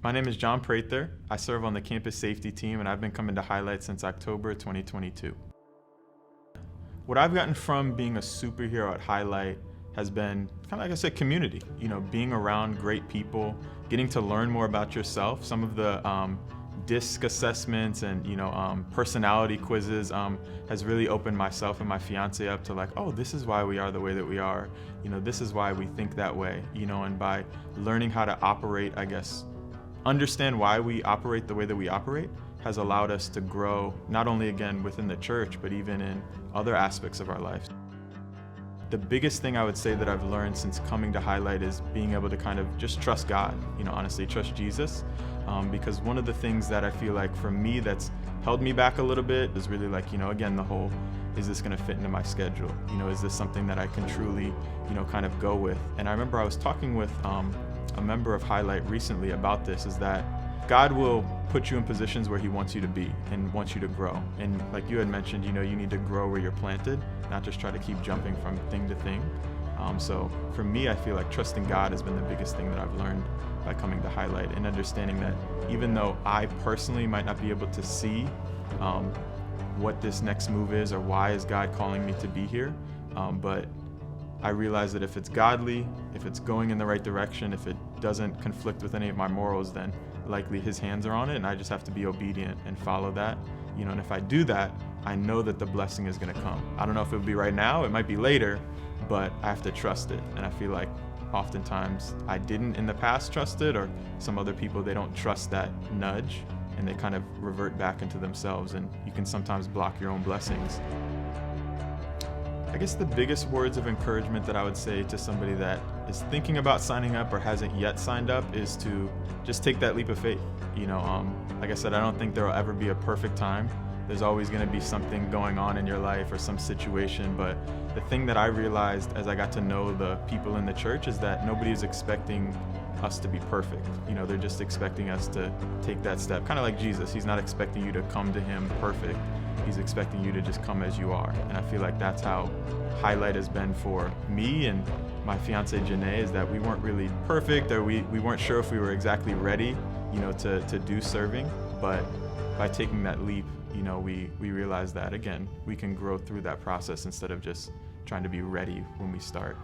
My name is John Prather. I serve on the campus safety team, and I've been coming to Highlight since October 2022. What I've gotten from being a superhero at Highlight has been kind of, like I said, community. Being around great people, getting to learn more about yourself. Some of the DISC assessments and personality quizzes has really opened myself and my fiance up to oh, this is why we are the way that we are. This is why we think that way. And by learning how to operate, I guess, understand why we operate the way that we operate has allowed us to grow, not only again within the church, but even in other aspects of our life. The biggest thing I would say that I've learned since coming to Highlight is being able to kind of just trust God, honestly trust Jesus. Because one of the things that I feel like for me that's held me back a little bit is really again, the whole, is this gonna fit into my schedule? Is this something that I can truly, kind of go with? And I remember I was talking with a member of Highlight recently about this, is that God will put you in positions where He wants you to be and wants you to grow. And like you had mentioned, you need to grow where you're planted, not just try to keep jumping from thing to thing. So for me, I feel like trusting God has been the biggest thing that I've learned by coming to Highlight, and understanding that even though I personally might not be able to see what this next move is or why is God calling me to be here, but I realize that if it's godly, if it's going in the right direction, if it doesn't conflict with any of my morals, then likely His hands are on it, and I just have to be obedient and follow that. And if I do that, I know that the blessing is gonna come. I don't know if it'll be right now, it might be later, but I have to trust it. And I feel like oftentimes I didn't in the past trust it, or some other people, they don't trust that nudge, and they kind of revert back into themselves, and you can sometimes block your own blessings. I guess the biggest words of encouragement that I would say to somebody that is thinking about signing up or hasn't yet signed up is to just take that leap of faith. Like I said, I don't think there will ever be a perfect time. There's always going to be something going on in your life or some situation, but the thing that I realized as I got to know the people in the church is that nobody is expecting us to be perfect. They're just expecting us to take that step, kind of like Jesus. He's not expecting you to come to Him perfect. He's expecting you to just come as you are. And I feel like that's how Highlight has been for me and my fiance Janae, is that we weren't really perfect, or we weren't sure if we were exactly ready, to do serving. But by taking that leap, we realized that, again, we can grow through that process instead of just trying to be ready when we start.